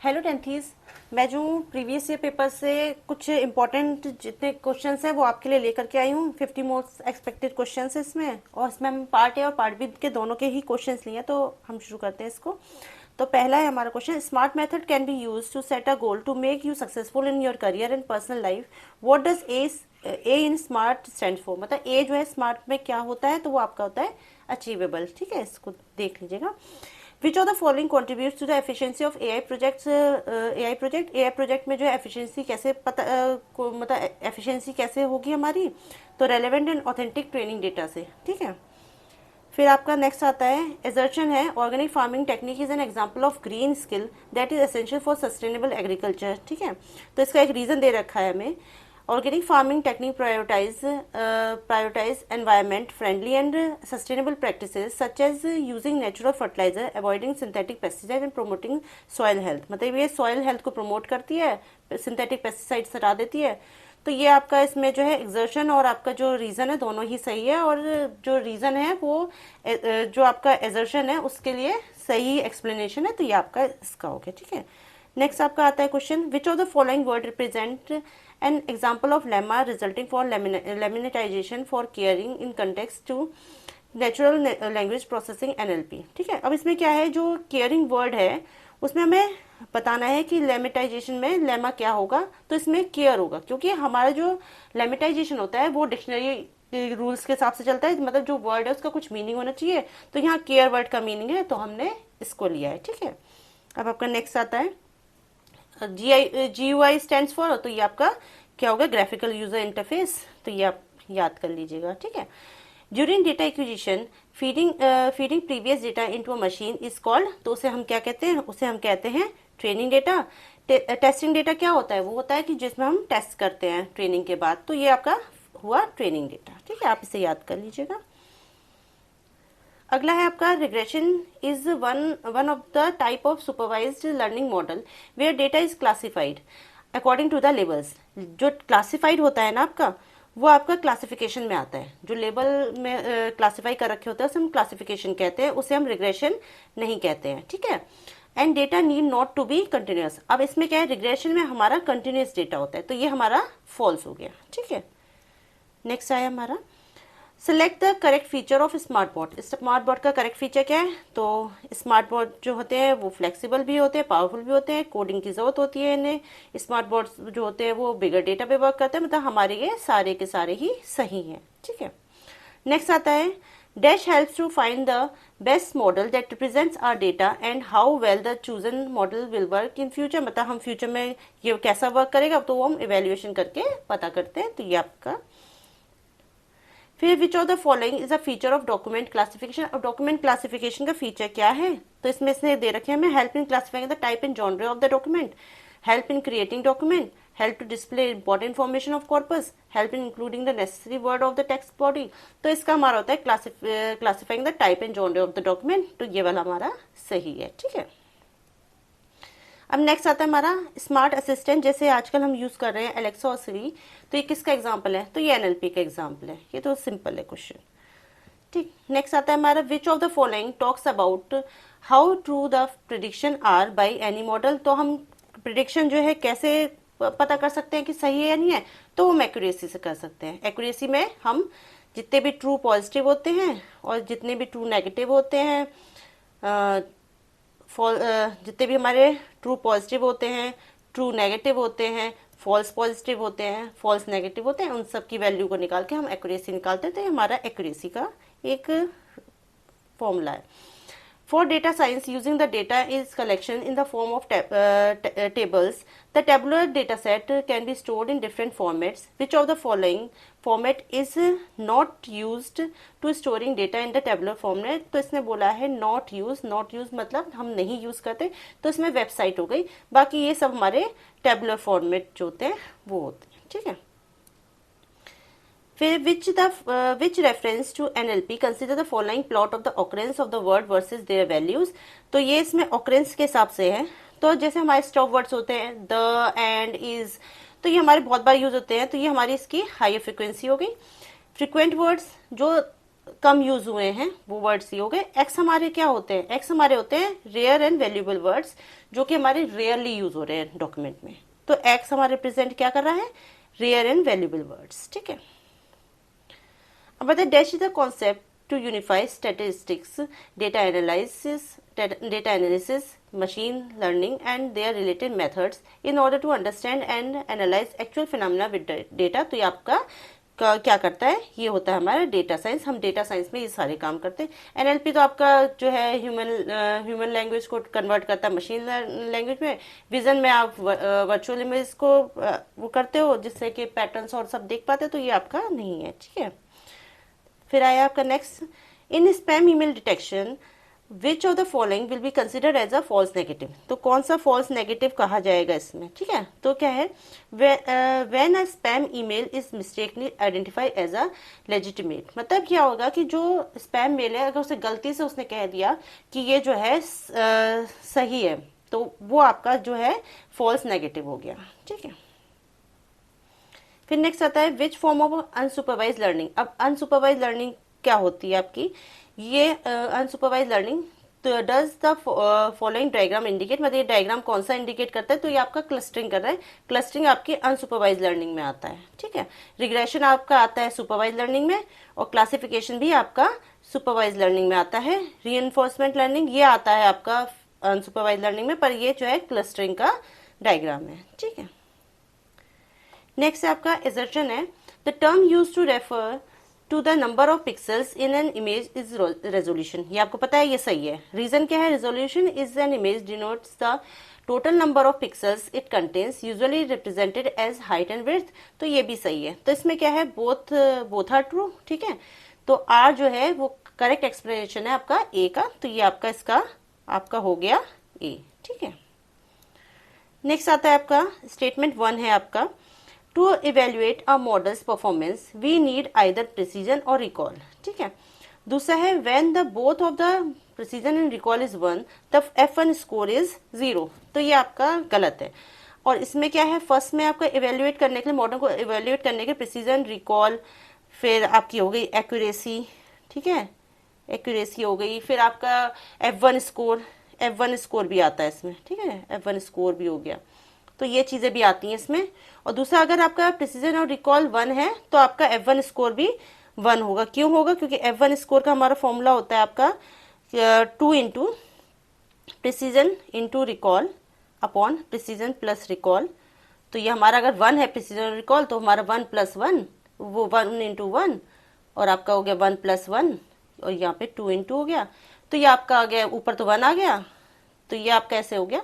Hello टेंथीज। मैं जो previous year paper से कुछ इंपॉर्टेंट जितने क्वेश्चंस हैं वो आपके लिए लेकर के आई हूँ। 50 मोस्ट एक्सपेक्टेड क्वेश्चंस है इसमें, और इसमें हम पार्ट ए और पार्ट बी के दोनों के ही क्वेश्चंस लिए हैं। तो हम शुरू करते हैं इसको। तो पहला है हमारा question, SMART method can be use to set a goal to make you successful in your career and personal life. What does A in SMART stand for. मतलब ए जो है स्मार्ट में क्या होता है, तो वो आपका होता है अचीवेबल। ठीक है, इसको देख लीजिएगा। Which of the following contribute to the efficiency of AI projects. AI project में जो है एफिशिएंसी कैसे मतलब एफिशिएंसी कैसे होगी हमारी, तो relevant and authentic training data से। ठीक है, फिर आपका नेक्स्ट आता है एजर्शन है, organic farming technique is an example of green skill that is essential for sustainable agriculture. ठीक है, तो इसका एक रीजन दे रखा है हमें। Organic farming technique prioritise environment friendly and sustainable practices such as using natural fertiliser, avoiding synthetic pesticide and promoting soil health. मतलब ये सॉइल हेल्थ को प्रमोट करती है, सिंथेटिक पेस्टिसाइड हटा देती है। तो ये आपका इसमें जो है एग्जर्शन और आपका जो रीजन है दोनों ही सही है, और जो रीजन है वो जो आपका एजर्शन है उसके लिए सही एक्सप्लेनेशन है, तो ये आपका इसका हो गया। ठीक है, नेक्स्ट आपका आता है question, which of the following word represent an example of lemma resulting for lemmatization for caring in context to natural language processing NLP. ठीक है, अब इसमें क्या है, जो केयरिंग वर्ड है उसमें हमें बताना है कि लेमिटाइजेशन में लेमा क्या होगा, तो इसमें केयर होगा, क्योंकि हमारा जो लेमिटाइजेशन होता है वो डिक्शनरी रूल्स के हिसाब से चलता है। मतलब जो वर्ड है उसका कुछ मीनिंग होना चाहिए, तो यहाँ केयर वर्ड का मीनिंग है, तो हमने इसको लिया है। ठीक है, अब आपका नेक्स्ट आता है GUI स्टैंड्स फॉर, तो ये आपका क्या होगा, ग्राफिकल यूजर इंटरफेस, तो ये आप याद कर लीजिएगा। ठीक है, during data acquisition feeding previous data into a machine is called, तो उसे हम क्या कहते हैं, उसे हम कहते हैं ट्रेनिंग डेटा। टेस्टिंग डेटा क्या होता है, वो होता है कि जिसमें हम टेस्ट करते हैं ट्रेनिंग के बाद, तो ये आपका हुआ ट्रेनिंग डेटा। ठीक है, आप इसे याद कर लीजिएगा। अगला है आपका regression is one of the type of supervised learning model where data is classified according to the labels. जो क्लासिफाइड होता है ना आपका, वो आपका क्लासिफिकेशन में आता है। जो लेबल में क्लासिफाई कर रखे होते हैं उसे हम क्लासिफिकेशन कहते हैं, उसे हम रिग्रेशन नहीं कहते हैं। ठीक है, and data need not to be continuous. अब इसमें क्या है, रिग्रेशन में हमारा कंटिन्यूस डेटा होता है, तो ये हमारा फॉल्स हो गया। ठीक है, नेक्स्ट आया हमारा select the correct feature of smart board. Smart board का करेक्ट फीचर क्या है, तो स्मार्ट बोर्ड जो होते हैं वो फ्लेक्सिबल भी होते हैं, पावरफुल भी होते हैं, कोडिंग की जरूरत होती है इन्हें। स्मार्ट बोर्ड जो होते हैं वो बिगर डेटा पे वर्क करते हैं, मतलब हमारे ये सारे के सारे ही सही हैं। ठीक है, नेक्स्ट आता है dash helps to find the best model that represents our data and how well the chosen model will work in future. मतलब हम फ्यूचर में ये कैसा वर्क करेगा, तो वो हम इवेल्युएशन करके पता करते हैं, तो ये आपका। फिर which of the following is a feature of document classification. अब डॉक्यूमेंट क्लासिफिकेशन का फीचर क्या है, तो इसमें इसने दे रखे हैं हमें help in classifying the type and genre of the document, help in creating document, help to display important information of corpus, help in including the necessary word of the text body. तो इसका हमारा होता है classifying the type and genre of the document, तो ये वाला हमारा सही है। ठीक है, अब नेक्स्ट आता है हमारा स्मार्ट असिस्टेंट, जैसे आजकल हम यूज कर रहे हैं एलेक्सा और सिरी, तो ये किसका एग्जांपल है, तो ये एनएलपी का एग्जांपल है। ये तो सिंपल है क्वेश्चन। ठीक, नेक्स्ट आता है हमारा which of the following talks about how true the prediction are by any model. तो हम प्रिडिक्शन जो है कैसे पता कर सकते हैं कि सही है या नहीं है, तो हम एक्यूरेसी से कर सकते हैं। एक्यूरेसी में हम जितने भी ट्रू पॉजिटिव होते हैं और जितने भी ट्रू नेगेटिव होते हैं, जितने भी हमारे ट्रू पॉजिटिव होते हैं, ट्रू नेगेटिव होते हैं, फॉल्स पॉजिटिव होते हैं, फॉल्स नेगेटिव होते हैं, उन सब की वैल्यू को निकाल के हम एक्यूरेसी निकालते हैं, तो ये हमारा एक्यूरेसी का एक फॉर्मूला है। For data science, using the data is collection in the form of tables. The tabular data set can be stored in different formats. Which of the following format is not used to storing data in the tabular format? तो इसने बोला है not use मतलब हम नहीं use करते, तो इसमें वेबसाइट हो गई। बाकी ये सब हमारे tabular format जो होते हैं वो होते हैं। ठीक है, फिर which reference to NLP consider the following plot of the occurrence of the word versus their values। तो ये इसमें occurrence के हिसाब से है। तो जैसे हमारे स्टॉप वर्ड्स होते हैं the, and, is, तो ये हमारे बहुत बार यूज होते हैं, तो ये हमारी इसकी हायर फ्रिक्वेंसी हो गई। फ्रिक्वेंट वर्ड्स जो कम यूज हुए हैं वो वर्ड्स ये हो गए। एक्स हमारे क्या होते हैं, एक्स हमारे होते हैं रेयर एंड वैल्यूएबल वर्ड्स, जो कि हमारे रेयरली यूज हो रहे हैं डॉक्यूमेंट में। तो एक्स हमारे रिप्रेजेंट क्या कर रहा है, रेयर एंड वैल्यूएबल वर्ड्स। ठीक है, अब बताए dash is the concept to unify statistics, data analysis, machine learning and their related methods in order to understand and analyse actual phenomena with data. तो ये आपका क्या करता है, ये होता है हमारा डेटा साइंस। हम डेटा साइंस में ये सारे काम करते हैं। एनएलपी तो आपका जो है ह्यूमन लैंग्वेज को कन्वर्ट करता है मशीन लैंग्वेज में। विजन में आप वर्चुअल इमेज को वो करते हो जिससे कि पैटर्न्स और सब देख पाते हो, तो ये आपका नहीं है। ठीक है, फिर आया आपका next, in spam email detection which of the following will be considered as a false negative. तो कौन सा फॉल्स नेगेटिव कहा जाएगा इसमें। ठीक है, तो क्या है, when a spam email is mistakenly identify as a legitimate. मतलब क्या होगा कि जो स्पैम मेल है, अगर उसे गलती से उसने कह दिया कि ये जो है सही है, तो वो आपका जो है फॉल्स नेगेटिव हो गया। ठीक है, फिर नेक्स्ट आता है which form of unsupervised learning. अब अनसुपरवाइज लर्निंग क्या होती है आपकी, ये unsupervised learning does the following diagram indicate. मतलब ये डायग्राम कौन सा इंडिकेट करता है, तो ये आपका क्लस्टरिंग कर रहा है। क्लस्टरिंग आपकी अनसुपरवाइज लर्निंग में आता है। ठीक है, रिग्रेशन आपका आता है सुपरवाइज लर्निंग में, और क्लासिफिकेशन भी आपका सुपरवाइज लर्निंग में आता है। रीइंफोर्समेंट लर्निंग ये आता है आपका अनसुपरवाइज लर्निंग में, पर ये जो है क्लस्टरिंग का डायग्राम है। ठीक है, नेक्स्ट आपका एजर्शन है, the term use to refer to the number of pixels in an image is resolution. ये आपको पता है, ये सही है। रीजन क्या है, resolution is an image denotes the total number of pixels it contains, usually represented as height and width. तो ये भी सही है। तो इसमें क्या है, बोथ आर ट्रू। ठीक है, तो आर जो है वो करेक्ट एक्सप्लेनेशन है आपका ए का, तो ये आपका इसका आपका हो गया ए। ठीक है, नेक्स्ट आता है आपका स्टेटमेंट 1 है आपका, to evaluate a model's performance we need either precision और रिकॉल। ठीक है, दूसरा है when the both of the precision and recall is 1 the F1 score is 0। तो ये आपका गलत है। और इसमें क्या है, फर्स्ट में आपका इवेल्युएट करने के लिए, मॉडल को इवेल्युएट करने के प्रिसीजन, रिकॉल, फिर आपकी हो गई एक्यूरेसी। ठीक है, एक्यूरेसी हो गई, फिर आपका F1 स्कोर भी आता है इसमें। ठीक है, F1 स्कोर भी हो गया, तो ये चीजें भी आती हैं इसमें। और दूसरा, अगर आपका प्रिसीजन और रिकॉल 1 है तो आपका F1 स्कोर भी 1 होगा। क्यों होगा, क्योंकि F1 स्कोर का हमारा फॉर्मूला होता है आपका 2 into precision into recall upon precision plus recall. तो ये हमारा अगर 1 है प्रिसीजन रिकॉल, तो हमारा 1 + 1 वो 1 इंटू 1, और आपका हो गया 1 + 1, और यहाँ पे 2 इंटू हो गया। तो ये आपका आ गया, ऊपर तो 1 आ गया, तो ये आपका ऐसे हो गया।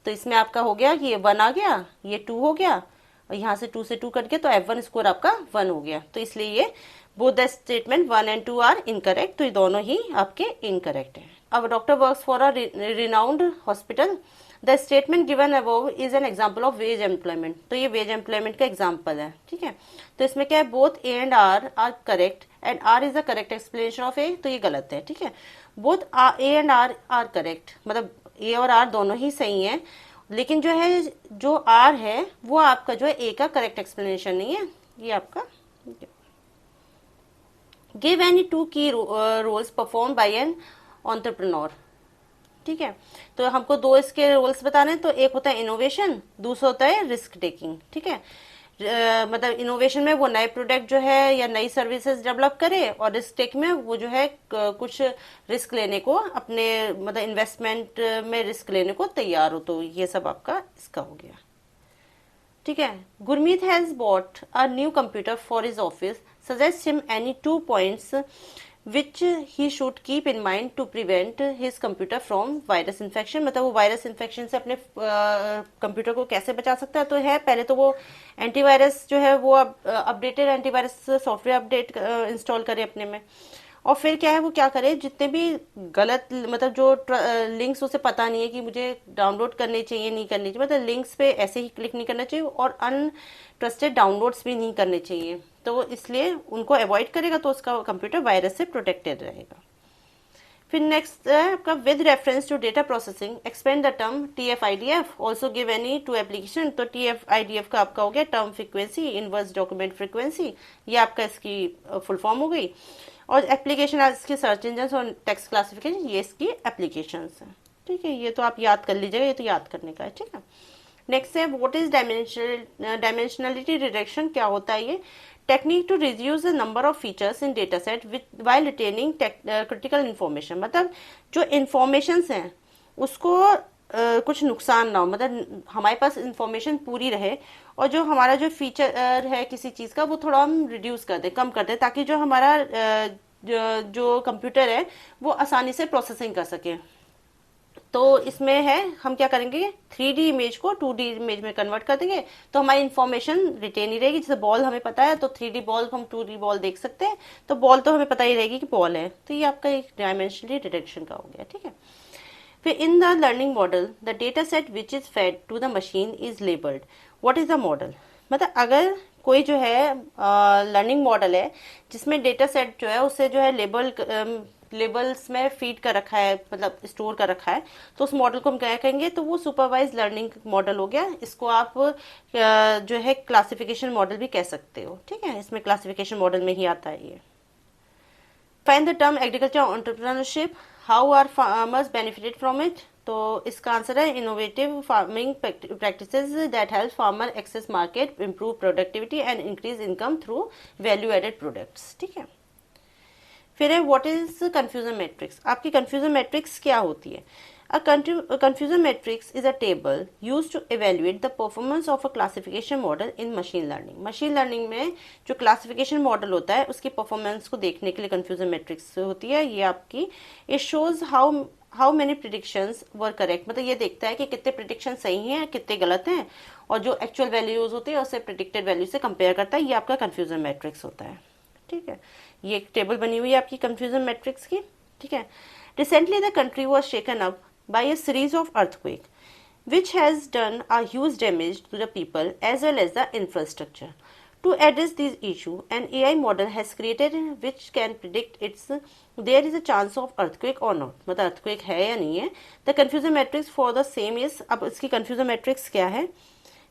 तो इसमें आपका हो गया कि ये 1 आ गया, ये 2 हो गया, और यहाँ से 2 से 2 कट गया, तो F1 स्कोर आपका 1 हो गया। तो इसलिए ये both the statement 1 and 2 are incorrect. तो ये दोनों ही आपके इनकरेक्ट है। अब doctor works for a renowned hospital, the statement given above is an example of wage employment. तो ये वेज एम्प्लॉयमेंट का एग्जाम्पल है। ठीक है, तो इसमें क्या है, both A and R are correct and R is the correct explanation of A. तो ये गलत है। ठीक है, both A and R are correct, मतलब ए और आर दोनों ही सही हैं, लेकिन जो है जो आर है वो आपका जो है ए का करेक्ट एक्सप्लेनेशन नहीं है। ये आपका give any 2 key roles perform by an entrepreneur. ठीक है, तो हमको 2 इसके रोल्स बताने हैं। तो एक होता है इनोवेशन, दूसरा होता है रिस्क टेकिंग। ठीक है, मतलब इनोवेशन में वो नए प्रोडक्ट जो है या नई सर्विसेज डेवलप करे, और रिस्क टेक में वो जो है कुछ रिस्क लेने को, अपने मतलब इन्वेस्टमेंट में रिस्क लेने को तैयार हो। तो ये सब आपका इसका हो गया। ठीक है, Gurmeet has bought a new computer for his office, suggest him any 2 points which he should keep in mind to prevent his computer from virus infection। मतलब वो वायरस इन्फेक्शन से अपने कंप्यूटर को कैसे बचा सकता है। तो है, पहले तो वो एंटीवायरस जो है वो updated antivirus software update install करे अपने में, और फिर क्या है वो क्या करे, जितने भी गलत मतलब जो लिंक्स उसे पता नहीं है कि मुझे डाउनलोड करने चाहिए नहीं करने चाहिए, मतलब लिंक्स पे ऐसे ही क्लिक नहीं करना चाहिए, और अनट्रस्टेड डाउनलोड्स भी नहीं करने चाहिए। तो इसलिए उनको अवॉइड करेगा तो उसका कंप्यूटर वायरस से प्रोटेक्टेड रहेगा। फिर नेक्स्ट है आपका with reference to data processing expand the term TF-IDF also give any two application. तो TF-IDF का आपका हो गया term frequency inverse document frequency, ये आपका इसकी फुल फॉर्म हो गई। और एप्लीकेशन आज इसके सर्च इंजन और टेक्स्ट क्लासिफिकेशन, ये इसकी एप्लीकेशन है। ठीक है, ये तो आप याद कर लीजिएगा, ये तो याद करने का है। ठीक है, नेक्स्ट है व्हाट इज डायमेंशनलिटी रिडक्शन, क्या होता है ये? Technique to reduce the number of features in data set while retaining critical information. मतलब जो इन्फॉर्मेशन हैं उसको कुछ नुकसान ना हो, मतलब हमारे पास इंफॉर्मेशन पूरी रहे और जो हमारा जो फीचर है किसी चीज़ का वो थोड़ा हम रिड्यूस कर दें, कम कर दें, ताकि जो हमारा जो कंप्यूटर है वो आसानी से प्रोसेसिंग कर सके। तो इसमें है हम क्या करेंगे, 3D इमेज को 2D इमेज में कन्वर्ट कर देंगे, तो हमारी इन्फॉर्मेशन रिटेन ही रहेगी। जैसे बॉल हमें पता है तो 3D बॉल हम 2D बॉल देख सकते हैं, तो बॉल तो हमें पता ही रहेगी कि बॉल है। तो ये आपका एक डायमेंशनली रिडक्शन का हो गया। ठीक है, फिर in the learning model the data set which is fed to the machine is labelled. What is the model? मतलब अगर कोई जो है लर्निंग मॉडल है जिसमें डेटा सेट जो है उसे जो है लेबल्स में फीड कर रखा है, मतलब स्टोर कर रखा है, तो उस मॉडल को हम क्या कहेंगे, तो वो सुपरवाइज लर्निंग मॉडल हो गया। इसको आप जो है क्लासिफिकेशन मॉडल भी कह सकते हो। ठीक है, इसमें क्लासिफिकेशन मॉडल में ही आता है ये। Find the term agriculture entrepreneurship, how are farmers benefited from it? तो इसका आंसर है innovative farming practices that help farmer access market, improve productivity and increase income through value added products. ठीक है, फिर है व्हाट इज कंफ्यूजन मैट्रिक्स। आपकी confusion matrix क्या होती है? A confusion matrix is a table used to evaluate the performance of a classification model in machine learning. Machine learning में जो क्लासिफिकेशन मॉडल होता है उसकी परफॉर्मेंस को देखने के लिए कंफ्यूजन मैट्रिक्स होती है। ये आपकी it shows how many predictions were correct, मतलब ये देखता है कि कितने प्रिडिक्शन सही हैं कितने गलत हैं, और जो एक्चुअल वैल्यूज होती है उससे प्रिडिक्टेड वैल्यू से कंपेयर करता है। ये आपका कंफ्यूजन मैट्रिक्स होता है। ठीक है, ये एक टेबल बनी हुई है आपकी कंफ्यूजन मैट्रिक्स की। ठीक है, recently the country was shaken up by a series of earthquake which has done a huge damage to the people as well as the infrastructure. To address this issue, an AI model has created which can predict its there is a chance of earthquake or not, मतलब earthquake है या नहीं है। The confusion matrix for the same is, अब इसकी confusion matrix क्या है?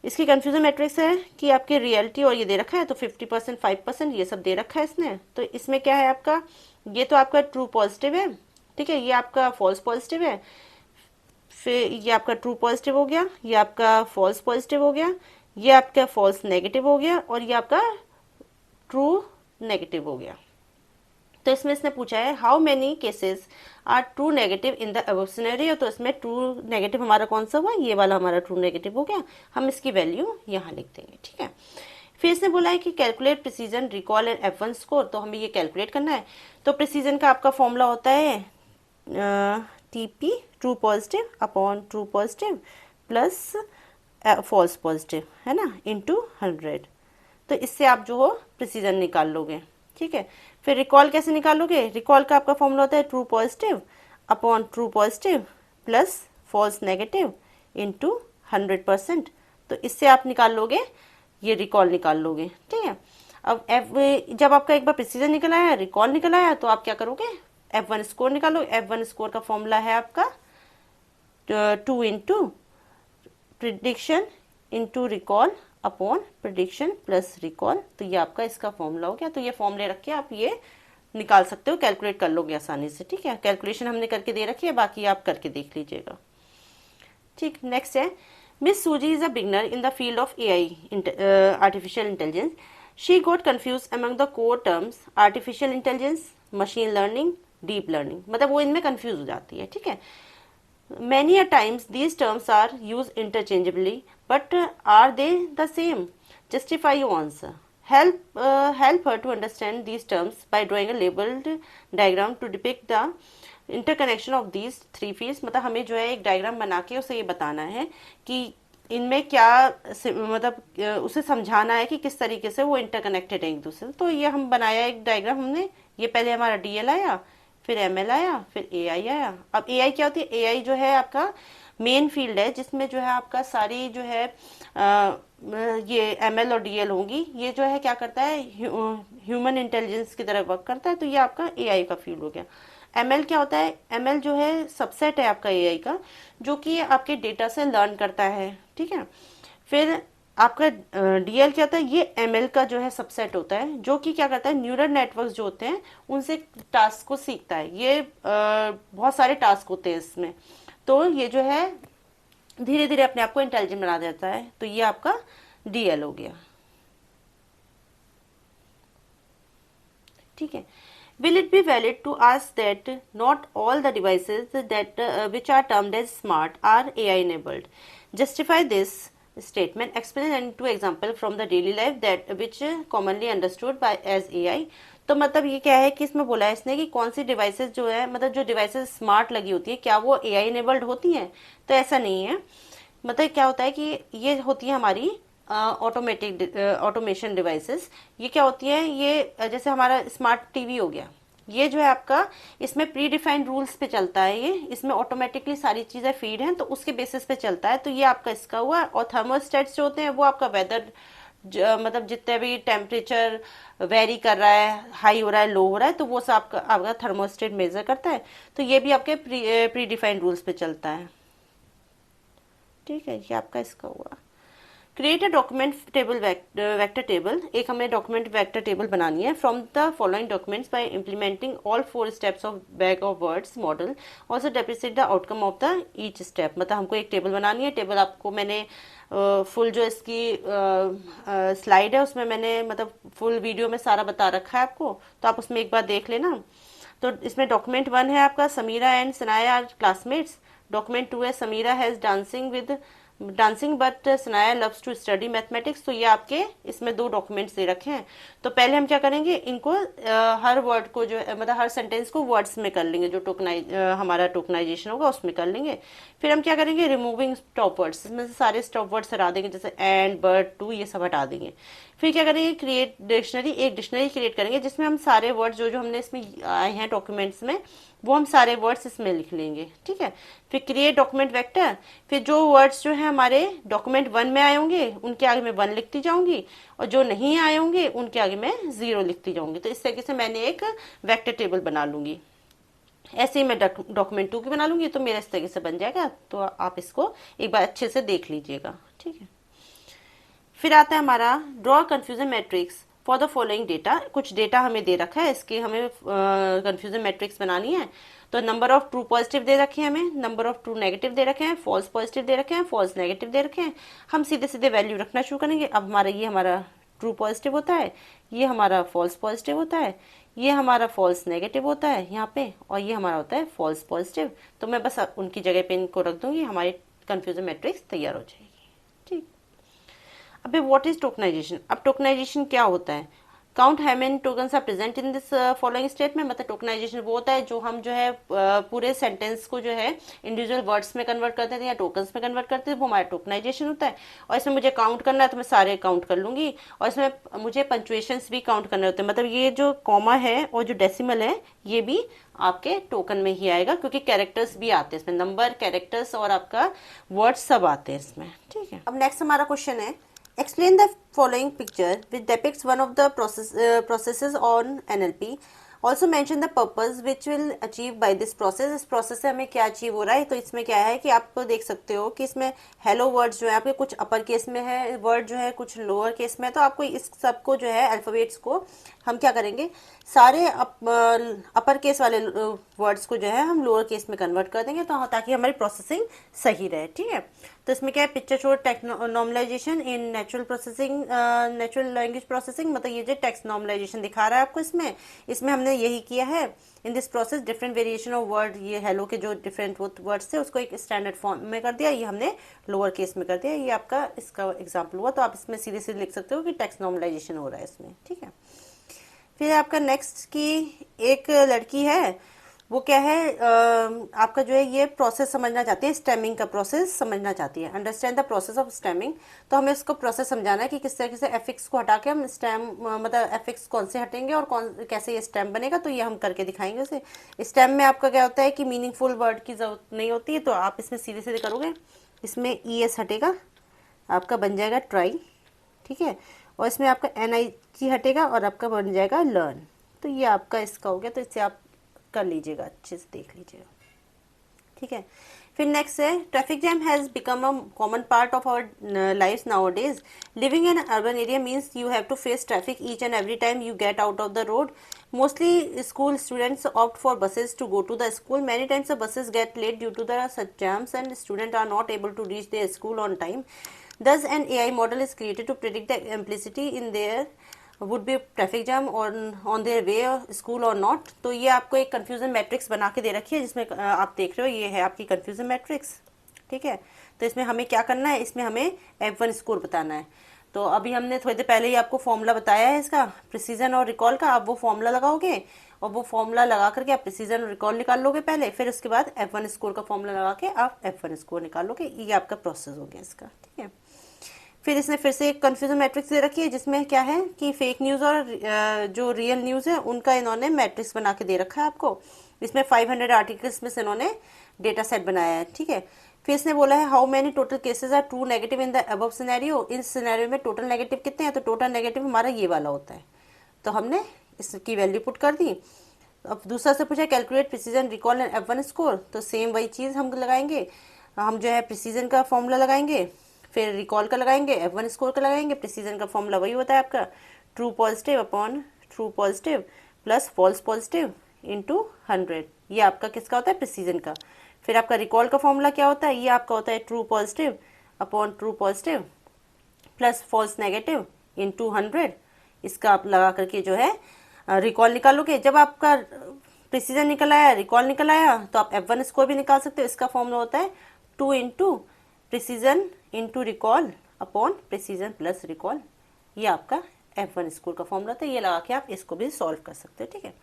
इसकी कंफ्यूजन मैट्रिक्स है कि आपकी रियलिटी और ये दे रखा है, तो 50% 5% ये सब दे रखा है इसने। तो इसमें क्या है आपका, ये तो आपका ट्रू पॉजिटिव है। ठीक है, ये आपका फॉल्स पॉजिटिव है, फिर ये आपका ट्रू पॉजिटिव हो गया, ये आपका फॉल्स पॉजिटिव हो गया, ये आपका फॉल्स नेगेटिव हो गया, और ये आपका ट्रू नेगेटिव हो गया। तो इसमें इसने पूछा है how many cases are true negative in the above scenario. तो इसमें ट्रू नेगेटिव हमारा कौन सा हुआ, ये वाला हमारा ट्रू नेगेटिव हो गया। हम इसकी वैल्यू यहाँ लिख देंगे। ठीक है, फिर इसने बोला है कि calculate precision recall and F1 score, तो हमें ये कैलकुलेट करना है। तो प्रिसीजन का आपका फॉर्मूला होता है TP true positive upon true positive plus false positive, है ना, इनटू 100। तो इससे आप जो हो प्रिसीजन निकाल लोगे। ठीक है, फिर रिकॉल कैसे निकालोगे? रिकॉल का आपका फॉर्मूला होता है true positive upon true positive plus false negative into 100%। तो इससे आप निकाल लोगे, ये रिकॉल निकाल लोगे। ठीक है, अब जब आपका एक बार प्रिसीजन निकल आया, रिकॉल निकल आया, तो आप क्या करोगे, F1 स्कोर निकालो। F1 स्कोर का फॉर्मूला है आपका 2 into prediction into recall upon prediction plus recall. तो ये आपका इसका फॉर्मूला हो गया। तो ये फॉर्मूले रख के आप ये निकाल सकते हो, कैलकुलेट कर लोगे आसानी से। ठीक है, कैलकुलेशन हमने करके दे रखी है, बाकी आप करके देख लीजिएगा। ठीक, नेक्स्ट है मिस सूजी is a beginner in the field of AI artificial intelligence. She got confuse among the core terms artificial intelligence, machine learning, deep learning, मतलब वो इनमें कंफ्यूज हो जाती है। ठीक है, many a times these terms are used interchangeably, but are they the same? Justify your answer. Help her to understand these terms by drawing a labeled diagram to depict the interconnection of these three fields. मतलब हमें जो है एक diagram बना के उसे ये बताना है कि इनमें क्या, मतलब उसे समझाना है कि किस तरीके से वो इंटरकनेक्टेड है एक दूसरे। तो ये हम बनाया एक डायग्राम हमने, ये पहले हमारा DL आया, फिर ML आया, फिर AI आया। अब AI क्या होती है? AI जो है आपका मेन फील्ड है जिसमें जो है आपका सारी जो है ये एमएल और डीएल होंगी। ये जो है क्या करता है, ह्यूमन इंटेलिजेंस की तरह वर्क करता है। तो ये आपका एआई का फील्ड हो गया। एमएल क्या होता है, एमएल जो है सबसेट है आपका एआई का, जो कि आपके डेटा से लर्न करता है, ठीक है। फिर आपका डीएल क्या होता है, ये एमएल का जो है सबसेट होता है, जो कि क्या करता है, न्यूरल नेटवर्क्स जो होते हैं उनसे टास्क को सीखता है। ये बहुत सारे टास्क होते हैं इसमें, तो ये जो है धीरे धीरे अपने आप को इंटेलिजेंट बना देता है। तो ये आपका डीएल हो गया, ठीक है। Will it be valid to ask that not all the devices that which are termed as smart are AI enabled? Justify this statement. Explain and two example from the daily life that which commonly understood by as AI. तो मतलब ये क्या है कि इसमें बोला है इसने कि कौन सी डिवाइसेस जो है, मतलब जो डिवाइसेस स्मार्ट लगी होती है क्या वो एआई इनेबल्ड होती हैं? तो ऐसा नहीं है। मतलब क्या होता है कि ये होती है हमारी ऑटोमेटिक ऑटोमेशन डिवाइसेस। ये क्या होती है, ये जैसे हमारा स्मार्ट टीवी हो गया, ये जो है आपका इसमें प्री डिफाइंड रूल्स पे चलता है। ये इसमें ऑटोमेटिकली सारी चीजें फीड हैं तो उसके बेसिस पे चलता है। तो ये आपका इसका हुआ। और थर्मोस्टेट्स जो होते हैं वो आपका वेदर मतलब जितने भी टेम्परेचर वेरी कर रहा है, हाई हो रहा है, लो हो रहा है, तो वो सब आपका थर्मोस्टेट मेजर करता है। तो ये भी आपके प्री डिफाइंड रूल्स पे चलता है, ठीक है। ये आपका इसका हुआ। Create a document table vector table. एक हमें डॉक्यूमेंट वेक्टर टेबल बनानी है from the following documents bye implementing all 4 steps of bag of words model. Also depreciate the outcome of the each step. मतलब हमको एक टेबल बनानी है। Table आपको मैंने फुल जो इसकी स्लाइड है उसमें मैंने मतलब फुल वीडियो में सारा बता रखा है आपको, तो आप उसमें एक बार देख लेना। तो इसमें डॉक्यूमेंट 1 है आपका Samira and Sanaya are classmates. Document 2 है Samira has dancing but Sanaya loves to study mathematics. तो ये आपके इसमें 2 डॉक्यूमेंट्स दे रखे हैं। तो पहले हम क्या करेंगे, इनको हर वर्ड को जो मतलब हर सेंटेंस को वर्ड्स में कर लेंगे, जो हमारा टोकनाइजेशन होगा उसमें कर लेंगे। फिर हम क्या करेंगे, रिमूविंग स्टॉप वर्ड्स, इसमें से सारे स्टॉप वर्ड्स हटा देंगे, जैसे एंड बट टू ये सब हटा देंगे। फिर क्या करेंगे, क्रिएट डिक्शनरी, एक डिक्शनरी क्रिएट करेंगे जिसमें हम सारे वर्ड्स जो जो हमने इसमें आए हैं डॉक्यूमेंट्स में वो हम सारे वर्ड्स इसमें लिख लेंगे, ठीक है। फिर क्रिएट डॉक्यूमेंट वेक्टर। फिर जो वर्ड्स जो है हमारे डॉक्यूमेंट 1 में आए होंगे उनके आगे मैं 1 लिखती जाऊंगी, और जो नहीं आए होंगे उनके आगे मैं 0 लिखती जाऊंगी। तो इस तरीके से मैंने एक वेक्टर टेबल बना लूंगी। ऐसे ही मैं डॉक्यूमेंट 2 की बना लूंगी, तो मेरा इस तरीके से बन जाएगा। तो आप इसको एक बार अच्छे से देख लीजिएगा, ठीक है। फिर आता है हमारा draw confusion matrix for the following data. कुछ डेटा हमें दे रखा है, इसके हमें कंफ्यूजन मैट्रिक्स बनानी है। तो नंबर ऑफ ट्रू पॉजिटिव दे रखे हैं हमें, नंबर ऑफ ट्रू नेगेटिव दे रखे हैं, फॉल्स पॉजिटिव दे रखे हैं, फॉल्स नेगेटिव दे रखे हैं। हम सीधे सीधे वैल्यू रखना शुरू करेंगे। अब हमारा ये हमारा ट्रू पॉजिटिव होता है, ये हमारा फॉल्स पॉजिटिव होता है, ये हमारा फॉल्स नेगेटिव होता है यहाँ पे, और ये हमारा होता है फॉल्स पॉजिटिव। तो मैं बस उनकी जगह पे इनको रख दूंगी, हमारी कंफ्यूजन मैट्रिक्स तैयार हो जाएगी, ठीक। अबे व्हाट इज टोकनाइजेशन? अब टोकनाइजेशन क्या होता है? Count how many tokens are present in this following statement. मतलब टोकनाइजेशन वो होता है जो हम जो है पूरे सेंटेंस को जो है इंडिविजुअल वर्ड्स में कन्वर्ट करते थे या टोकन्स में कन्वर्ट करते थे, वो हमारा टोकनाइजेशन होता है। और इसमें मुझे काउंट करना है तो मैं सारे काउंट कर लूंगी, और इसमें मुझे पंचुएशंस भी काउंट करने होते हैं। मतलब ये जो कॉमा है और जो डेसिमल है ये भी आपके टोकन में ही आएगा, क्योंकि कैरेक्टर्स भी आते हैं इसमें, नंबर, कैरेक्टर्स और आपका वर्ड्स सब आते हैं इसमें, ठीक है। अब नेक्स्ट हमारा क्वेश्चन है, explain the following picture which depicts one of the processes on NLP. Also mention the purpose which will achieve by this process. इस प्रोसेस से हमें क्या अचीव हो रहा है? तो इसमें क्या है कि आप देख सकते हो कि इसमें हेलो वर्ड्स जो है आपके कुछ अपर केस में है, वर्ड जो है कुछ लोअर केस में है। तो आपको इस सबको जो है अल्फाबेट्स को हम क्या करेंगे, सारे अपर केस वाले वर्ड्स को जो है हम लोअर केस में कन्वर्ट कर देंगे, तो ताकि हमारी प्रोसेसिंग सही रहे, ठीक है। तो इसमें क्या है, picture show text normalization in natural processing, natural language processing. मतलब ये जो टेक्स्ट नॉर्मलाइजेशन दिखा रहा है आपको इसमें हमने यही किया है। In this process different variation of word, ये हेलो के जो डिफरेंट वर्ड्स थे उसको एक स्टैंडर्ड फॉर्म में कर दिया, ये हमने लोअर केस में कर दिया। ये आपका इसका एग्जाम्पल हुआ। तो आप इसमें सीधे सीधे लिख सकते हो कि टेक्स्ट नॉर्मलाइजेशन हो रहा है इसमें, ठीक है। फिर आपका नेक्स्ट की एक लड़की है वो क्या है, आपका जो है ये प्रोसेस समझना चाहती है, स्टेमिंग का प्रोसेस समझना चाहती है, understand the process of stemming. तो हमें उसको प्रोसेस समझाना है कि किस तरीके से एफिक्स को हटा के हम स्टेम, मतलब एफिक्स कौन से हटेंगे और कौन कैसे ये स्टेम बनेगा, तो ये हम करके दिखाएंगे उसे। स्टेम में आपका क्या होता है कि मीनिंगफुल वर्ड की जरूरत नहीं होती है, तो आप इसमें सीधे सीधे करोगे, इसमें ई एस हटेगा, आपका बन जाएगा ट्राई, ठीक है, और इसमें आपका एन आई जी हटेगा और आपका बन जाएगा लर्न। तो ये आपका इसका हो गया, तो इससे आप कर लीजिएगा, अच्छे से देख लीजिएगा, ठीक है। फिर नेक्स्ट है traffic jam has become a common part of our life nowadays. Living in urban area means you have to face traffic each and every time you get out of the road. Mostly school students opt for buses to go to the school. Many times the buses get late due to the such jams and students are not able to reach their school on time. Thus an AI model is created to predict the implicity in their would be traffic jam on their way school or not. तो ये आपको एक confusion matrix बना के दे रखी है, जिसमें आप देख रहे हो ये है आपकी confusion matrix, ठीक है। तो इसमें हमें क्या करना है, इसमें हमें F1 स्कोर बताना है। तो अभी हमने थोड़ी देर पहले ही आपको फॉर्मूला बताया है इसका, प्रिसीजन और रिकॉल का। आप वो फॉर्मूला लगाओगे और वो फॉर्मूला लगा करके आप प्रिसीजन और रिकॉल निकाल लोगे पहले, फिर उसके बाद F1 स्कोर का फॉर्मूला लगा के आप F1 स्कोर निकाल लोगे। ये आपका प्रोसेस हो गया इसका, ठीक है। फिर इसने फिर से एक कन्फ्यूजन मैट्रिक्स दे रखी है, जिसमें क्या है कि फेक न्यूज़ और जो रियल न्यूज़ है उनका इन्होंने मैट्रिक्स बना के दे रखा है आपको। इसमें 500 आर्टिकल्स में से इन्होंने डेटा सेट बनाया है, ठीक है। फिर इसने बोला है how many total cases are true negative in the above scenario. In scenario में टोटल नेगेटिव कितने हैं, तो टोटल नेगेटिव हमारा ये वाला होता है, तो हमने इसकी वैल्यू पुट कर दी। अब दूसरा से पूछा calculate precision recall and F1 score, तो सेम वही चीज़ हम लगाएंगे। हम जो है प्रिसीजन का फॉर्मूला लगाएंगे, फिर रिकॉल का लगाएंगे, F1 स्कोर का लगाएंगे। प्रिसीजन का फॉर्मूला वही होता है आपका true positive upon true positive plus false positive into 100। ये आपका किसका होता है, प्रिसीजन का। फिर आपका रिकॉल का फॉर्मूला क्या होता है, ये आपका होता है true positive upon true positive plus false negative into 100। इसका आप लगा करके जो है रिकॉल निकालोगे। जब आपका प्रिसीजन निकल आया, रिकॉल निकल आया, तो आप F1 स्कोर भी निकाल सकते हो। इसका फॉर्मूला होता है 2 into precision into recall upon precision plus recall. ये आपका F1 स्कोर का फॉर्मूला था, ये लगा के आप इसको भी सॉल्व कर सकते हो, ठीक है।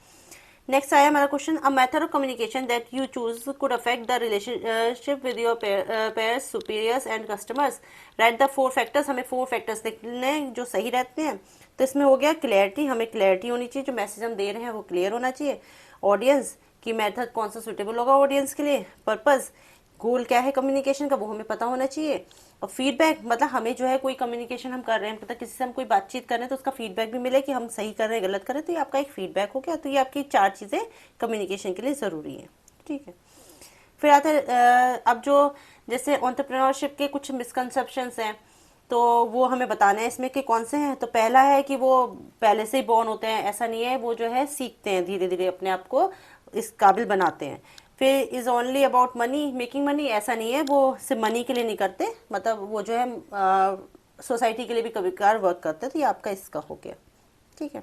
नेक्स्ट आया हमारा question, a method of communication that you choose could affect the relationship with your pairs superiors and customers. Right the 4 factors. हमें 4 फैक्टर्स देखने जो सही रहते हैं। तो इसमें हो गया क्लैरिटी, हमें क्लैरिटी होनी चाहिए, जो मैसेज हम दे रहे हैं वो क्लियर होना चाहिए। ऑडियंस की मेथड कौन सा सुटेबल होगा ऑडियंस के लिए। पर्पस, गोल क्या है कम्युनिकेशन का, वो हमें पता होना चाहिए। और फीडबैक, मतलब हमें जो है कोई कम्युनिकेशन हम कर रहे हैं, मतलब किसी से हम कोई बातचीत कर रहे हैं, तो उसका फीडबैक भी मिले कि हम सही कर रहे हैं गलत कर रहे हैं, तो ये आपका एक फीडबैक हो गया। तो ये आपकी 4 चीज़ें कम्युनिकेशन के लिए ज़रूरी है, ठीक है। फिर आता है अब जो जैसे एंटरप्रेन्योरशिप के कुछ मिसकंसेप्शंस हैं, तो वो हमें बताना है इसमें कि कौन से हैं। तो पहला है कि वो पहले से ही बॉर्न होते हैं, ऐसा नहीं है, वो जो है सीखते हैं, धीरे धीरे अपने आप को इस काबिल बनाते हैं। फिर is only about money, making money, ऐसा नहीं है, वो सिर्फ मनी के लिए नहीं करते, मतलब वो जो है सोसाइटी के लिए भी कभी कभार वर्क करते हैं। तो ये आपका इसका हो गया, ठीक है।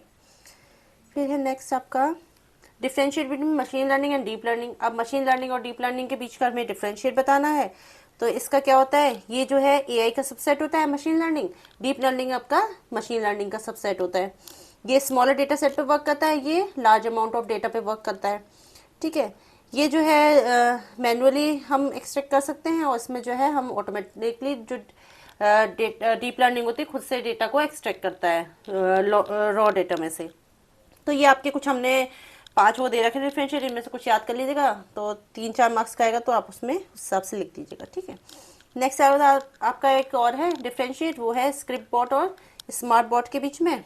फिर है नेक्स्ट आपका differentiate between machine learning and deep learning. अब मशीन लर्निंग और डीप लर्निंग के बीच का हमें डिफ्रेंशिएट बताना है। तो इसका क्या होता है, ये जो है एआई का सबसेट होता है मशीन लर्निंग, डीप लर्निंग आपका मशीन लर्निंग का सबसेट होता है। ये स्मॉलर डेटा सेट पे वर्क करता है, ये लार्ज अमाउंट ऑफ डेटा पे वर्क करता है, ठीक है। ये जो है मैनुअली हम एक्सट्रैक्ट कर सकते हैं, और इसमें जो है हम ऑटोमेटिकली जो डीप लर्निंग होती है खुद से डेटा को एक्सट्रैक्ट करता है रॉ डेटा में से। तो ये आपके कुछ हमने 5 वो दे रखे डिफरेंशिएट, इनमें से कुछ याद कर लीजिएगा, तो 3-4 मार्क्स का आएगा, तो आप उसमें उस हिसाब से लिख दीजिएगा, ठीक है। नेक्स्ट आएगा आपका एक और है डिफरेंशिएट, वो है स्क्रिप्ट बॉट और स्मार्ट बॉट के बीच में।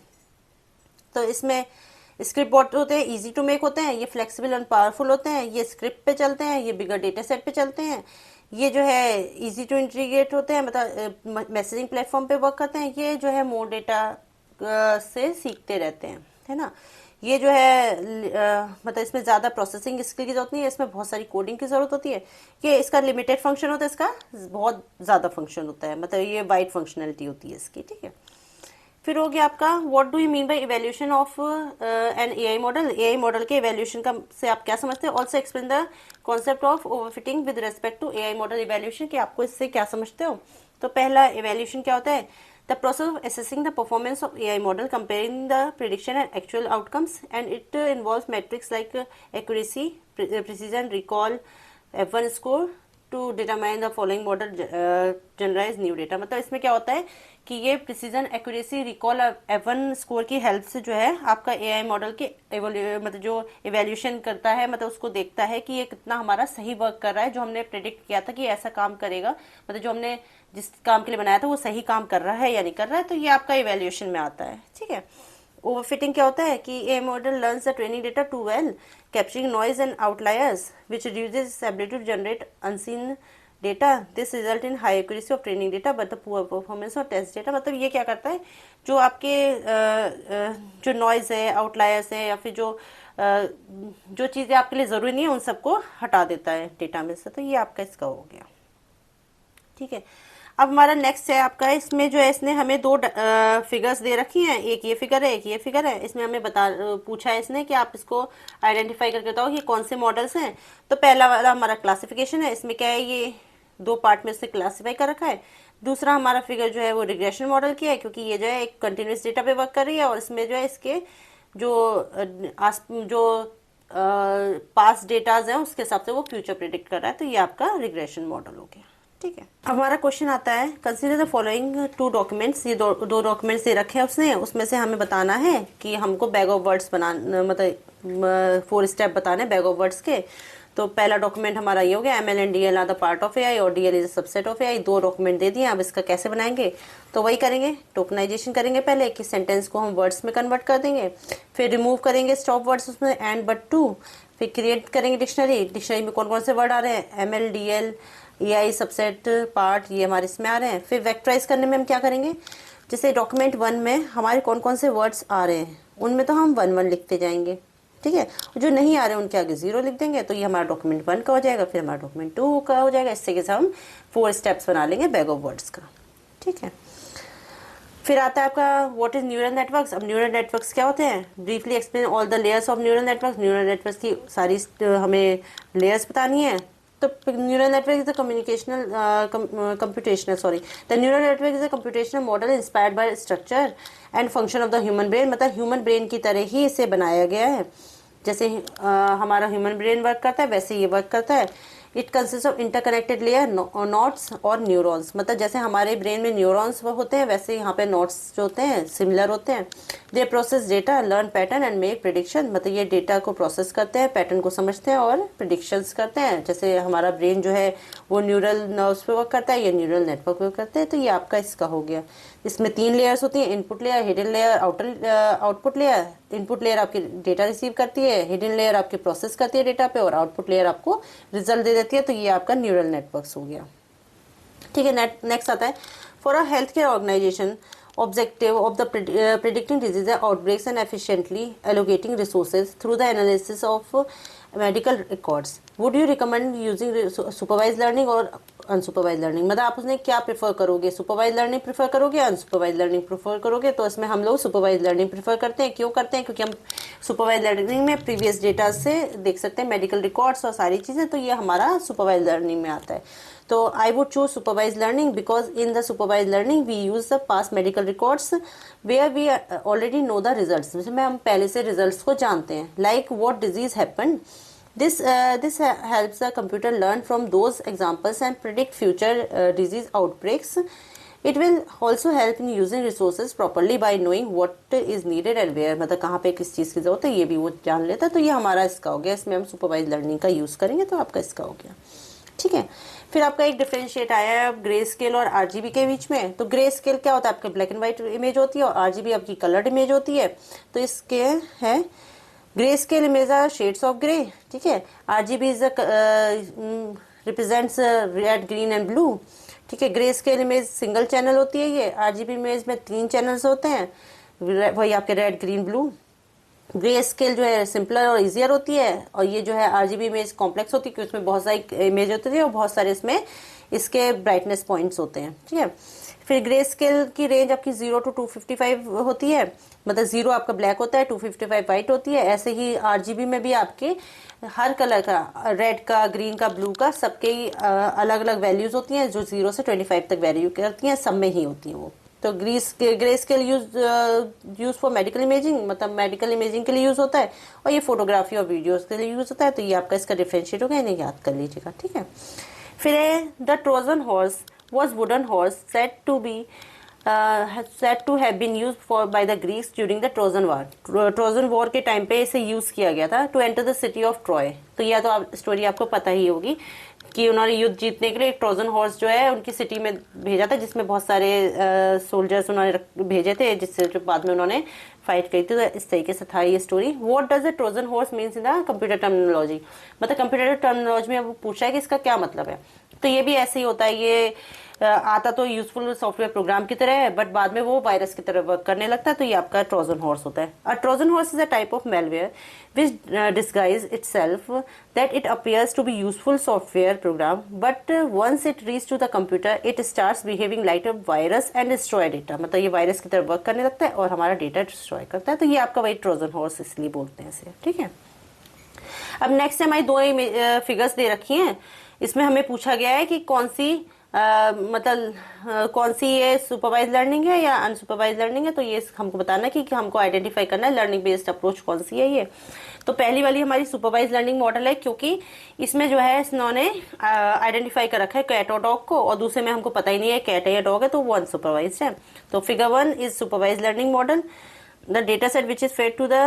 तो इसमें स्क्रिप्ट बॉट होते हैं इजी टू मेक होते हैं, ये फ्लेक्सिबल एंड पावरफुल होते हैं, ये स्क्रिप्ट पे चलते हैं, ये बिगर डेटा सेट पे चलते हैं। ये जो है इजी टू इंटीग्रेट होते हैं, मतलब मैसेजिंग प्लेटफॉर्म पे वर्क करते हैं। ये जो है मोर डेटा से सीखते रहते हैं, है ना। ये जो है मतलब इसमें ज़्यादा प्रोसेसिंग स्किल की जरूरत नहीं है, इसमें बहुत सारी कोडिंग की ज़रूरत होती है। ये इसका लिमिटेड फंक्शन होता है, इसका बहुत ज़्यादा फंक्शन होता है, मतलब ये वाइड फंक्शनैलिटी होती है इसकी, ठीक है। फिर हो गया आपका what do you mean by evaluation of an AI model. AI model के इवैल्यूएशन का से आप क्या समझते हैं। Also explain the concept of overfitting with respect to AI model evaluation, कि आपको इससे क्या समझते हो। तो पहला इवैल्यूएशन क्या होता है, The process of assessing the performance of AI model, comparing the prediction and actual outcomes, and it involves metrics like accuracy, precision, recall, F1 score to determine the following model generate new data। मतलब इसमें क्या होता है कि ये precision, accuracy, recall, F1 score की help से जो है आपका एआई मॉडल के मतलब जो इवेल्यूशन करता है, मतलब उसको देखता है कि ये कितना हमारा सही वर्क कर रहा है, जो हमने प्रेडिक्ट किया था कि ऐसा काम करेगा, मतलब जो हमने जिस काम के लिए बनाया था वो सही काम कर रहा है या नहीं कर रहा है, तो ये आपका इवेल्यूशन में आता है। ठीक है। ओवरफिटिंग क्या होता है कि a model learns the training data too well, capturing noise and outliers which reduces ability to generate unseen data. This result in high accuracy of training data but the poor performance of test data. मतलब ये क्या करता है, जो आपके जो noise है, outliers है, या फिर जो चीज़ें आपके लिए ज़रूरी नहीं है उन सबको हटा देता है डेटा में से। तो ये आपका इसका हो गया। ठीक है। अब हमारा नेक्स्ट है आपका, इसमें जो है इसने हमें दो फिगर्स दे रखी हैं, एक ये फिगर है, एक ये फिगर है। इसमें हमें पूछा है इसने कि आप इसको आइडेंटिफाई करके बताओ कि कौन से मॉडल्स हैं। तो पहला वाला हमारा क्लासिफिकेशन है, इसमें क्या है, ये दो पार्ट में से क्लासीफाई कर रखा है। दूसरा हमारा फिगर जो है वो रिग्रेशन मॉडल की है, क्योंकि ये जो है एक कंटिन्यूस डेटा पे वर्क कर रही है और इसमें जो है इसके जो पास डेटाज हैं उसके हिसाब से वो फ्यूचर प्रिडिक्ट कर रहा है। तो ये आपका रिग्रेशन मॉडल हो गया। ठीक है। अब हमारा क्वेश्चन आता है, consider the following two documents. ये दो डॉक्यूमेंट्स दे रखे हैं उसने, उसमें से हमें बताना है कि हमको बैग ऑफ वर्ड्स बनाना, मतलब 4 स्टेप बताने बैग ऑफ वर्ड्स के। तो पहला डॉक्यूमेंट हमारा ये हो गया, ML and DL are the part of AI और DL is a subset of AI। दो डॉक्यूमेंट दे दिए। अब इसका कैसे बनाएंगे, तो वही करेंगे, टोकनाइजेशन करेंगे पहले कि सेंटेंस को हम वर्ड्स में कन्वर्ट कर देंगे, फिर रिमूव करेंगे स्टॉप वर्ड्स उसमें एंड बट टू, फिर क्रिएट करेंगे डिक्शनरी में कौन कौन से वर्ड आ रहे हैं, ML DL AI subset part, ये हमारे इसमें आ रहे हैं। फिर वेक्टराइज करने में हम क्या करेंगे, जैसे डॉक्यूमेंट 1 में हमारे कौन कौन से वर्ड्स आ रहे हैं उनमें तो हम 1 लिखते जाएंगे। ठीक है। जो नहीं आ रहे उनके आगे 0 लिख देंगे। तो ये हमारा डॉक्यूमेंट 1 का हो जाएगा, फिर हमारा डॉक्यूमेंट 2 का हो जाएगा। इससे कैसे हम 4 स्टेप्स बना लेंगे बैग ऑफ वर्ड्स का। ठीक है। फिर आता है आपका व्हाट इज न्यूरल नेटवर्क्स। अब न्यूरल नेटवर्क्स क्या होते हैं, briefly explain all the layers of neural networks. Neural networks की सारी हमें लेयर्स बतानी है। तो neural network is a the neural network is a computational model inspired by structure and function of the human brain. मतलब human brain की तरह ही इसे बनाया गया है, जैसे हमारा ह्यूमन ब्रेन वर्क करता है वैसे ये वर्क करता है। It consist of interconnected layer, notes और न्यूरॉन्स। मतलब जैसे हमारे ब्रेन में न्यूरॉन्स होते हैं वैसे यहाँ पे नोट्स जो होते हैं सिमिलर होते हैं। They process data, learn pattern and make prediction. मतलब ये डेटा को प्रोसेस करते हैं, पैटर्न को समझते हैं और प्रिडिक्शंस करते हैं। जैसे हमारा ब्रेन जो है वो न्यूरल नर्व्स पे वर्क करता है, ये न्यूरल नेटवर्क पे करते हैं। तो ये आपका इसका हो गया। इसमें 3 लेयर्स होती हैं, input layer, hidden layer, output layer. Input layer आपकी डेटा रिसीव करती है, हिडन लेयर आपकी प्रोसेस करती है डेटा पे और आउटपुट लेयर आपको रिजल्ट दे देती है। तो ये आपका न्यूरल नेटवर्क्स हो गया। ठीक है। नेक्स्ट आता है, for a health care organization objective of the predicting disease outbreaks and efficiently allocating resources through the analysis of medical records. Would you recommend using supervised learning or unsupervised learning? मतलब आप उसने क्या prefer करोगे, supervised learning prefer करोगे, unsupervised learning prefer करोगे? तो इसमें हम लोग सुपरवाइज लर्निंग प्रेफर करते हैं। क्यों करते हैं? क्योंकि हम सुपरवाइज लर्निंग में प्रीवियस डेटा से देख सकते हैं मेडिकल रिकॉर्ड्स और सारी चीज़ें, तो ये हमारा सुपरवाइज लर्निंग में आता है। तो I would choose supervised learning because in the supervised learning we use the past medical records where we already know the results, जिसमें हम पहले से रिजल्ट्स को जानते हैं। Like what disease happen, this helps the computer learn from those examples and predict future disease outbreaks. It will also help in using resources properly by knowing what is needed and where, मतलब कहाँ पे किस चीज़ की जरूरत है ये भी वो जान लेता है। तो ये हमारा इसका हो गया, इसमें हम सुपरवाइज लर्निंग का यूज़ करेंगे तो आपका इसका हो गया। ठीक है। फिर आपका एक डिफरेंशिएट आया है ग्रे स्केल और आरजीबी के बीच में। तो ग्रे स्केल क्या होता है, आपके ब्लैक एंड व्हाइट इमेज होती है और आरजीबी आपकी कलर्ड इमेज होती है। तो इसके है grey scale image are shades of grey. ठीक है। RGB is represents red, green and blue. ठीक है। Grey scale image single channel होती है, ये आरजीबी इमेज में 3 चैनल्स होते हैं, वही आपके red, green, blue. Grey scale जो है सिंपलर और इजियर होती है और ये जो है आरजीबी इमेज कॉम्प्लेक्स होती है क्योंकि उसमें बहुत सारी इमेज होती है और बहुत सारे इसमें इसके ब्राइटनेस पॉइंट्स होते हैं। ठीक है। फिर ग्रे स्केल की रेंज आपकी 0 to 255 होती है, मतलब 0 आपका ब्लैक होता है, 255 वाइट होती है। ऐसे ही आरजीबी में भी आपके हर कलर का, रेड का, ग्रीन का, ब्लू का, सबके अलग अलग वैल्यूज होती हैं जो 0 से 25 तक वैल्यू करती हैं, सब में ही होती हैं वो। तो grey scale use for medical imaging, मतलब मेडिकल इमेजिंग के लिए यूज होता है, और ये फोटोग्राफी और वीडियोस के लिए यूज होता है। तो ये आपका इसका डिफरेंशिएट होगा, इन्हें याद कर लीजिएगा, ठीक है। फिर है the Trojan horse was wooden horse set to have been used for by the Greeks during the Trojan war. Trojan war के टाइम पे इसे यूज किया गया था to enter the city of Troy. तो यह तो स्टोरी आपको पता ही होगी कि उन्होंने युद्ध जीतने के लिए एक ट्रोजन हॉर्स जो है उनकी सिटी में भेजा था, जिसमें बहुत सारे सोल्जर्स उन्होंने भेजे थे, जिससे जो बाद में उन्होंने फाइट करी थी। तो इस तरीके से था ये story. What does a Trojan horse means in the computer terminology, मतलब कंप्यूटर टर्मिनोलॉजी में वो पूछा है कि इसका क्या मतलब है। तो ये भी ऐसे ही होता है, ये आता तो यूजफुल सॉफ्टवेयर प्रोग्राम की तरह है, बट बाद में वो वायरस की तरह वर्क करने लगता है। तो ये आपका ट्रोजन हॉर्स होता है। A Trojan horse is a type of malware which disguise itself that it appears to be useful software program, but once it reach to the computer it starts behaving like a virus and destroy data, मतलब ये virus की तरह work करने लगता है और हमारा data destroy करता है। तो ये आपका वही ट्रोजन हॉर्स इसलिए बोलते हैं इसे, ठीक है। अब नेक्स्ट हमारी दो फिगर्स दे रखी हैं। इसमें हमें पूछा गया है कि कौन सी कौन सी ये सुपरवाइज लर्निंग है या अनसुपरवाइज लर्निंग है। तो ये हमको बताना है कि हमको आइडेंटिफाई करना है लर्निंग बेस्ड अप्रोच कौन सी है ये। तो पहली वाली हमारी सुपरवाइज लर्निंग मॉडल है, क्योंकि इसमें जो है इन्होंने आइडेंटिफाई कर रखा है कैट और डॉग को, और दूसरे में हमको पता ही नहीं है कैट है या डॉग है, तो वो अनसुपरवाइज है। तो figure 1 is supervise learning model. The data set which is fed to the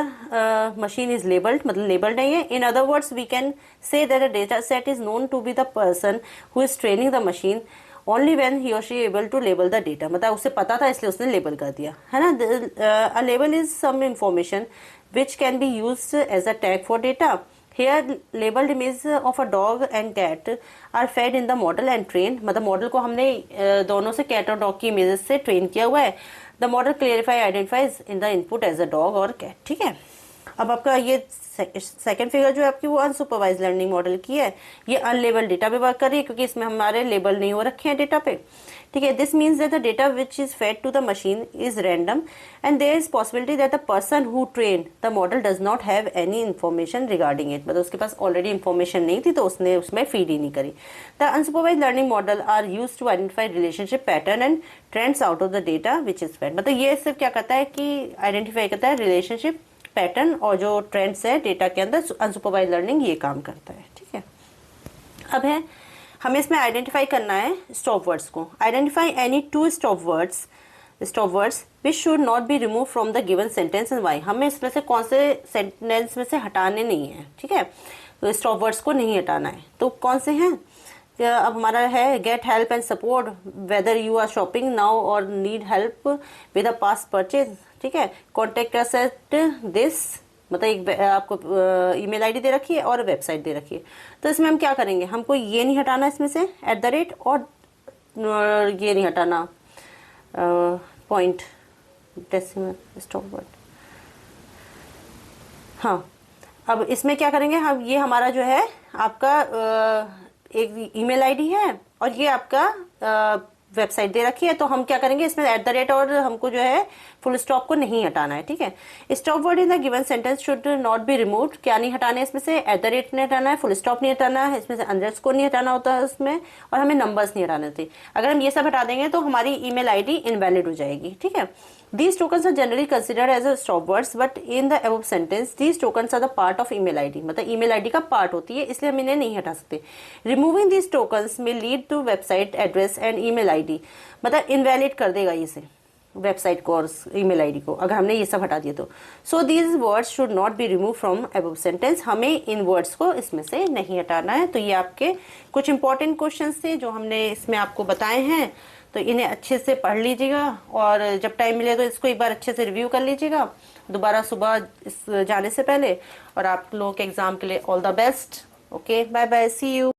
machine is labeled, मतलब labeled नहीं है। In other words, we can say that a data set is known to be the person who is training the machine only when he or she able to label the data, मतलब उसे पता था इसलिए उसने label कर दिया, है ना। A label is some information which can be used as a tag for data. Here labeled image of a dog and cat are fed in the model and trained, मतलब मॉडल को हमने दोनों से cat और dog की images से train किया हुआ है। The model clarify identifies in the input as a dog और कैट, ठीक है। अब आपका ये सेकंड फिगर जो है आपकी वो अनसुपरवाइज लर्निंग मॉडल की है। ये अनलेबल डेटा पे वर्क कर रही है, क्योंकि इसमें हमारे लेबल नहीं हो रखे हैं डेटा पे, ठीक है। This means that the data which is fed to the machine is random and there is possibility that the person who train the model does not have any information regarding it, मतलब उसके पास already information नहीं थी तो उसने उसमें feed ही नहीं करी। The unsupervised learning model are use to identify relationship pattern and trends out of the data which is fed, मतलब ये सिर्फ क्या करता है कि आइडेंटिफाई करता है रिलेशनशिप पैटर्न और जो ट्रेंड्स है डेटा के अंदर। अनसुपरवाइज लर्निंग ये काम करता है, ठीक है। अब है हमें इसमें आइडेंटिफाई करना है स्टॉप वर्ड्स को। Identify any two stop words which should not be remove from the given sentence and why. हमें इसमें से कौन से सेंटेंस में से हटाने नहीं है, ठीक है। तो स्टॉप वर्ड्स को नहीं हटाना है। तो कौन से हैं? अब हमारा है get help and support whether you are shopping now और need help with a past purchase, ठीक है। कॉन्टेक्ट अस एट दिस, मतलब एक आपको ईमेल आईडी दे रखी है और वेबसाइट दे रखी है। तो इसमें हम क्या करेंगे, हमको ये नहीं हटाना इसमें से @ और ये नहीं हटाना पॉइंट डेसिमल स्टॉप वर्ड। हाँ, अब इसमें क्या करेंगे हम, ये हमारा जो है आपका एक ईमेल आईडी है और ये आपका वेबसाइट दे रखी है। तो हम क्या करेंगे इसमें @ और हमको जो है फुल स्टॉप को नहीं हटाना है, ठीक है। Stop word in the given sentence should not be removed, क्या नहीं हटाना है इसमें से, @ नहीं हटाना है, फुल स्टॉप नहीं हटाना है, इसमें से अंडरस्कोर नहीं हटाना होता है उसमें, और हमें नंबर्स नहीं हटाने होते। अगर हम ये सब हटा देंगे तो हमारी ईमेल आईडी इनवैलिड हो जाएगी, ठीक है। These tokens are generally considered as a stop words, but in the above sentence, these tokens are the part of email ID, मतलब email ID का पार्ट होती है, इसलिए हम इन्हें नहीं हटा सकते। Removing these tokens may lead to website address and email ID, मतलब invalid कर देगा इसे वेबसाइट को और ईमेल आईडी को, अगर हमने ये सब हटा दिया तो। So these words should not be remove from above sentence, हमें इन वर्ड्स को इसमें से नहीं हटाना है। तो ये आपके कुछ इंपॉर्टेंट क्वेश्चंस थे जो हमने इसमें आपको बताए हैं। तो इन्हें अच्छे से पढ़ लीजिएगा और जब टाइम मिले तो इसको एक बार अच्छे से रिव्यू कर लीजिएगा दोबारा सुबह इस जाने से पहले। और आप लोगों के एग्जाम के लिए all the best. Okay, bye bye, see you.